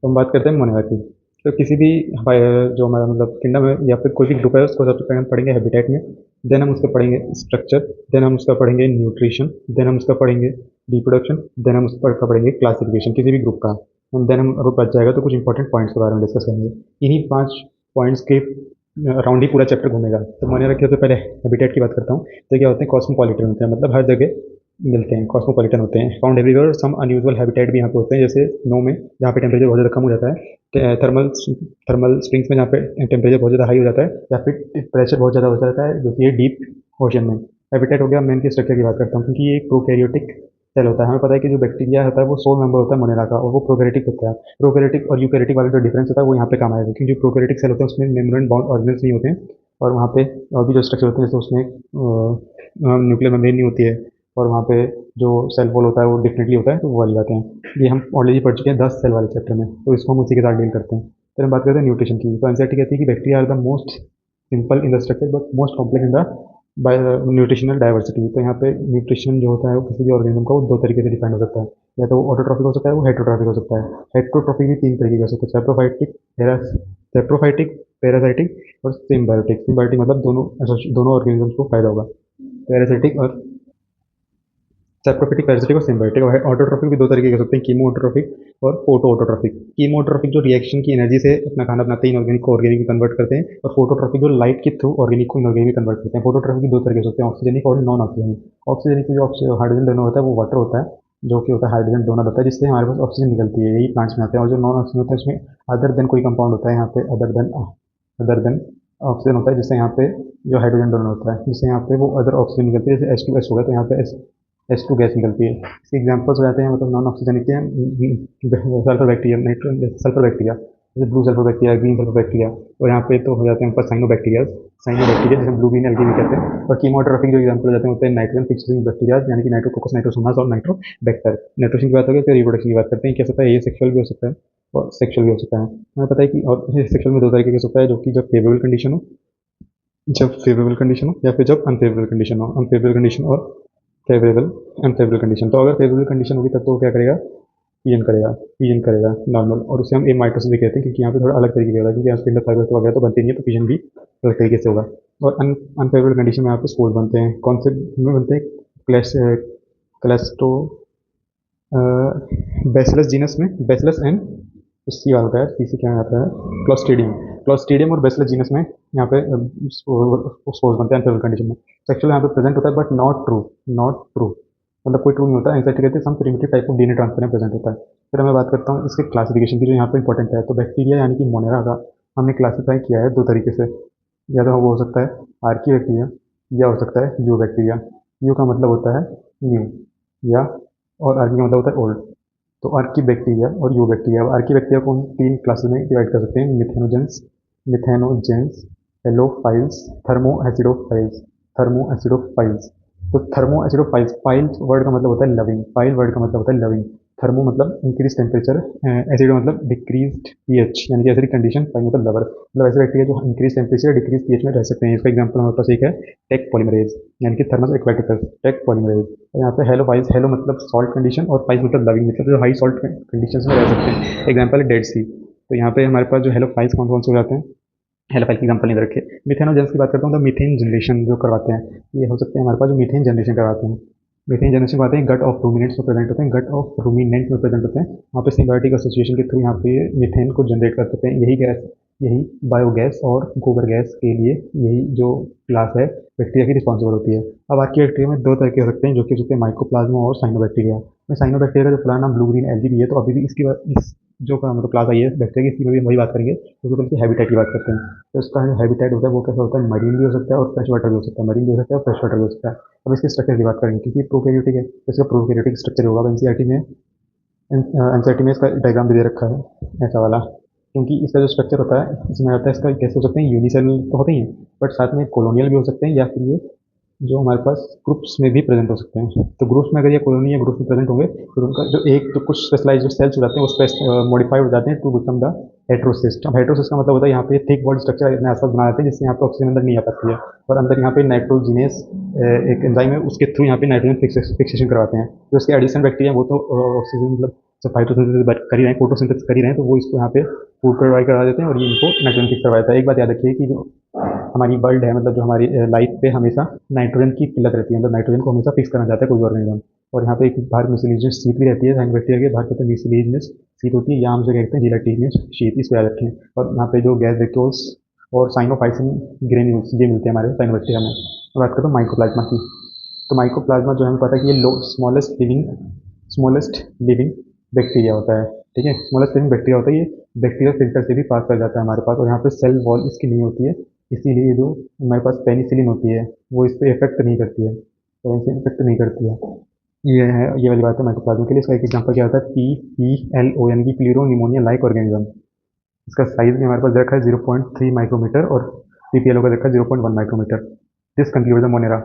तो हम बात करते हैं मोनेरा की। तो किसी भी जो हमारा मतलब किंगडम है या फिर कोई भी ग्रुप है उसको सबसे पहले हम पढ़ेंगे हैबिटेट में। देन हम उसका पढ़ेंगे स्ट्रक्चर। देन हम उसका पढ़ेंगे न्यूट्रिशन। देन हम उसका पढ़ेंगे रिप्रोडक्शन। देन हम उसका पढ़ेंगे क्लासिफिकेशन किसी भी ग्रुप का। देन हम अगर बच जाएगा तो कुछ इंपॉर्टेंट पॉइंट्स के बारे में डिस्कस करेंगे। इन्हीं 5 पॉइंट्स के अराउंड ही पूरा चैप्टर घूमेगा। तो मोनेरा की सबसे पहले हैबिटेट की बात करता हूँ। तो क्या होते हैं, कॉस्मोपॉलिटन होते हैं, मतलब हर जगह मिलते हैं, कॉस्मोपॉलिटन होते हैं, फाउंड एवरीवेयर। सम अनयूजुअल हैबिटेट भी यहाँ पे होते हैं, जैसे स्नो में जहाँ पे टेम्परेचर बहुत ज़्यादा कम हो जाता है, थर्मल थर्मल स्प्रिंग्स में जहाँ पे टेम्परेचर बहुत ज़्यादा हाई हो जाता है, या फिर प्रेशर बहुत ज़्यादा हो जाता है जो कि डीप ओशन में। हैबिटेट हो गया। मैं इनकी स्ट्रक्चर की बात करता हूँ, क्योंकि ये एक प्रोकैरियोटिक सेल होता है। हमें पता है कि जो बैक्टीरिया होता है वो सोल मेंबर होता है मोनेरा का, और वो प्रोकैरियोटिक होता है। प्रोकैरियोटिक और यूकैरियोटिक वाला जो डिफरेंस होता है वो यहाँ पे काम आएगा, क्योंकि जो प्रोकैरियोटिक सेल होते हैं उसमें मेम्ब्रेन बाउंड ऑर्गेनेल्स नहीं होते हैं, और वहाँ पे और भी जो स्ट्रक्चर होते हैं जैसे उसमें न्यूक्लियर मेम्ब्रेन नहीं होती है, और वहाँ पे जो सेल वॉल होता है वो डिफरेंटली होता है, तो वो वाली बातें हैं। ये हम ऑलरेडी पढ़ चुके हैं 10 सेल वाले चैप्टर में, तो इसको हम उसी के साथ डील करते हैं। फिर हम बात करते हैं न्यूट्रिशन की। तो एनसीईआरटी कहती है कि bacteria are the most simple in the structure but most complex in the by nutritional diversity. तो यहाँ पे न्यूट्रिशन जो होता है वो किसी भी ऑर्गेनिज्म का वो दो तरीके से डिफाइन हो सकता है। या तो वो ऑटोट्रॉफिक हो सकता है, वो हेट्रोट्रॉफिक हो सकता है। हेट्रोट्रॉफिक भी 3 तरीके का हो सकता है, सेप्रोफाइटिक, पैरासाइटिक और सिम्बायोटिक। सिम्बायोटिक मतलब दोनों ऑर्गेनिजम्स को फायदा होगा। पैरासिटिक और सेप्रोफिटिक, पैरासिटिक और सिम्बायोटिक। और ऑटोट्रॉफिक भी 2 तरीके के हो सकते हैं, कीमो ऑटोट्रॉफिक और फोटो ऑटोट्रॉफिक। कीमो ऑटोट्रॉफिक जो रिएक्शन की एनर्जी से अपना खाना बनाते हैं, इनऑर्गेनिक को ऑर्गेनिक में कन्वर्ट करते हैं, और फोटोट्रॉफिक जो लाइट के थ्रू ऑर्गेनिक को इनऑर्गेनिक में कन्वर्ट करते हैं। फोटोट्रॉफिक भी 2 तरीके से होते हैं, ऑक्सीजनिक और नॉन ऑक्सीजनिक। ऑक्सीजनिक में जो हाइड्रोजन डोनर होता है वो वाटर होता है, जो कि होता है हाइड्रोजन डोनर होता है, जिससे हमारे पास ऑक्सीजन निकलती है, यही प्लांट्स में आते हैं। और जो नॉन ऑक्सीजन होता है उसमें अदर देन कोई कंपाउंड होता है यहाँ पे, अदर देन ऑक्सीजन होता है, जिससे यहाँ पे जो हाइड्रोजन डोनर होता है, जिससे यहाँ पे वो अदर ऑक्सीजन निकलती है, जैसे H2S हो गया तो यहाँ पे H2 गैस निकलती है। इसके एग्जाम्पल्स हो जाते हैं, मतलब नॉन ऑक्सीजनिक के sulphur bacteria, nitrogen sulphur bacteria, जैसे blue sulphur bacteria, green sulphur bacteria. और यहाँ पे तो हो जाते हैं ऊपर साइनो बैक्टीरिया जिसे ब्लू ग्रीन एल्गी भी कहते हैं। और कीमोट्रॉफिक जो एग्जाम्पल हो जाते हैं होते हैं नाइट्रोजन फिक्सिंग बैक्टीरिया, यानी कि नाइट्रोकोकस, नाइट्रोसोमस और नाइट्रोबैक्टर। नाइट्रोजन की बात होगी, फिर रिप्रोडक्शन की बात करते हैं। क्या होता है, ये सेक्सुअल भी हो सकता है और सेक्सुअल भी हो सकता है। हमें पता है कि और सेक्सुअल में 2 तरीके का हो सकता है, जो कि जब फेवरेबल कंडीशन हो या फिर जब अनफेवरेबल कंडीशन हो। अनफेवरेबल कंडीशन और फेवरेबल अनफेवरेबल कंडीशन। तो अगर फेवरेबल कंडीशन होगी तब तो वो क्या करेगा, पीजन करेगा नॉर्मल, और उसे हम एमाइटोसिस भी कहते हैं, क्योंकि यहाँ पे थोड़ा अलग तरीके का होगा, क्योंकि यहाँ स्पिंडल फाइबर वगैरह तो बनती नहीं है, तो पीजन भी अलग तरीके से होगा। और अनफेवरेबल कंडीशन में यहाँ पे स्पोर्स बनते हैं। कौन से में बनते हैं, क्लेस्टो बैसिलस जीनस में, बैसिलस एंड सी आता है, सी से क्या आता है, क्लॉस्ट्रीडियम। क्लॉस्ट्रीडियम और बैसिलस जीनस में यहाँ पे स्पोर्स बनते हैं अनफेवरेबल कंडीशन में। सेक्सुअल यहाँ पे प्रेजेंट होता है बट नॉट ट्रू, मतलब कोई ट्रू नहीं होता। एंग्जाइटी कहते हैं some primitive type of DNA transfer में प्रेजेंट होता है। फिर मैं बात करता हूँ इसके क्लासिफिकेशन की, जो यहाँ पे इंपॉर्टेंट है। तो बैक्टीरिया यानी कि मोनेरा का हमने क्लासीफाई किया है 2 तरीके से। या तो वो हो सकता है आर्की बैक्टीरिया, या हो सकता है यू बैक्टीरिया। यू का मतलब होता है न्यू, या और आर्की का मतलब होता है ओल्ड। तो आर्की बैक्टीरिया और यू बैक्टीरिया। आर्की बैक्टीरिया को हम 3 क्लासेस में डिवाइड कर सकते हैं, मिथेनोजेंस, हेलोफाइल्स, थर्मो एसिडोफाइल्स। तो थर्मो एसिडोफाइल्स, फाइल्स वर्ड का मतलब होता है लविंग, फाइल वर्ड का मतलब होता है लविंग। थर्मो मतलब इंक्रीज टेम्परेचर, एसिडो मतलब डिक्रीज पीएच, यानी कि एसिडिक कंडीशन, फाइल मतलब लवर, मतलब ऐसे बैक्टीरिया जो इंक्रीज टेम्परेचर डिक्रीज पीएच में रह सकते हैं। इसका एग्जांपल हमारे पास एक है टेक पॉलीमरेज, यानी कि थर्मस एक्वाटिकस, टेक पॉलीमरेज। यहाँ पे हेलोफाइल्स, हेलो मतलब सॉल्ट कंडीशन और फाइल्स मतलब लविंग, मतलब जो हाई सॉल्ट कंडीशन में रह सकते हैं। एग्जाम्पल है डेड सी। तो यहाँ पे हमारे पास जो हेलोफाइल्स कौन कौन से हो जाते हैं, हेलोफाइल की एग्जाम्पल नहीं रखे। मिथेनोजेंस की बात करता हूँ, तो मीथेन जनरेशन जो करवाते हैं, ये हो सकते हैं हमारे पास जो मीथेन जनरेशन करवाते हैं। मीथेन जनरेशन करवाते हैं गट ऑफ रूमिनेंट्स में प्रेजेंट होते हैं, गट ऑफ रूमिनेंट में प्रेजेंट होते हैं। वहाँ पे सिम्बायोटिक एसोसिएशन के थ्रू यहाँ पे मीथेन को जनरेट कर सकते हैं। यही बायोगैस और गोबर गैस के लिए यही जो क्लास है बैक्टीरिया की रिस्पॉन्सिबल होती है। अब आपकी बैक्टीरिया में 2 तरह के हो सकते हैं, जो कि हो सकते हैं माइकोप्लाज्मा और साइनोबैक्टीरिया। में साइनोबैक्टीरिया का जो पुराना नाम ब्लू ग्रीन एल्गी भी है, तो अभी भी इस जो का मतलब क्लास आई है बैक्टीरिया की, इसकी में भी हम वही बात करेंगे, क्योंकि उनकी हैबिटेट की बात करते हैं। तो इसका जो हैबिटेट होता है वो कैसा होता है, मरीन भी हो सकता है और फ्रेश वाटर भी हो सकता है, मरीन भी हो सकता है और फ्रेश वाटर भी हो सकता है। अब इसके स्ट्रक्चर की बात करेंगे, क्योंकि प्रोकैरियोटिक है तो इसका प्रोकैरियोटिक स्ट्रक्चर होगा। एनसीईआरटी में इसका डायग्राम भी दे रखा है ऐसा वाला, क्योंकि इसका जो स्ट्रक्चर होता है इसमें आता है, इसका कैसे हो सकते हैं, यूनिसेलुलर तो होते ही हैं, बट साथ में कॉलोनियल भी हो सकते हैं, या फिर ये जो हमारे पास ग्रुप्स में भी प्रेजेंट हो सकते हैं। तो ग्रुप्स में अगर ये कॉलोनी या ग्रुप्स में प्रेजेंट होंगे, फिर उनका जो एक जो कुछ स्पेशलाइज जो सेल्स हो जाते हैं वो मॉडिफाइड हो जाते हैं टू बिकम द हेट्रोसिस्ट। अब हेट्रोसिस्ट का मतलब होता है यहाँ पे थिक वॉल्ड स्ट्रक्चर अपने आसपास बना देते हैं, जिससे यहाँ पे ऑक्सीजन अंदर नहीं आ पाती है, और अंदर यहाँ पे नाइट्रोजिनेस एक एंजाइम है, उसके थ्रू यहाँ पे नाइट्रोजन फिक्सेशन करवाते हैं। जो उसके एडिशन बैक्टीरिया वो तो ऑक्सीजन मतलब जब फाइटोसिंथेसिस कर ही रहे हैं, फोटोसिंथेसिस कर ही रहे हैं, तो वो इसको यहाँ पे फूड प्रोवाइड करा देते हैं और ये इनको नाइट्रोजन फिक्स करवा देता है। एक बात याद रखिए कि जो हमारी वर्ल्ड है, मतलब जो हमारी लाइफ पे हमेशा नाइट्रोजन की किल्लत रहती है, मतलब नाइट्रोजन को हमेशा फिक्स करना चाहता है कोई ऑर्गेनिज्म। और यहाँ पे एक बाहर म्यूसिलेजियस शीट भी रहती है, साइन बैक्टीरिया के बाहर कहते हैं म्यूसिलेजियस शीट होती है, यहाँ हम उसे कहते हैं जिलेटिनियस शीट, इसको याद रखें। और यहाँ पे जो गैस वेक्टोर्स और साइनोफाइसिन ग्रेन्यूल्स ये मिलते हैं हमारे साइनोबैक्टीरिया में। अब बात करता हूँ माइकोप्लाज्मा की। तो माइकोप्लाज्मा जो हमें पता है कि ये लो स्मॉलेस्ट लिविंग बैक्टीरिया होता है। ठीक है, स्मॉलेस्ट लिविंग बैक्टीरिया होता है, ये बैक्टीरियल फिल्टर से भी पास कर जाता है हमारे पास, और यहाँ पे सेल वॉल इसकी नहीं होती है, इसीलिए जो हमारे पास पेनिसिलिन होती है वो इस पर इफेक्ट नहीं करती है, पेनिसिलिन इफेक्ट नहीं करती है। ये है, ये वाली बात है माइकोप्लाज्मा के लिए। इसका एक एग्जांपल क्या होता है, PPLO यानी कि प्लीरो निमोनिया लाइक ऑर्गेनिज्म। इसका साइज भी हमारे पास रखा है 0.3 माइक्रोमीटर और PPLO का रखा है 0.1 micrometre. This conclude the Monera.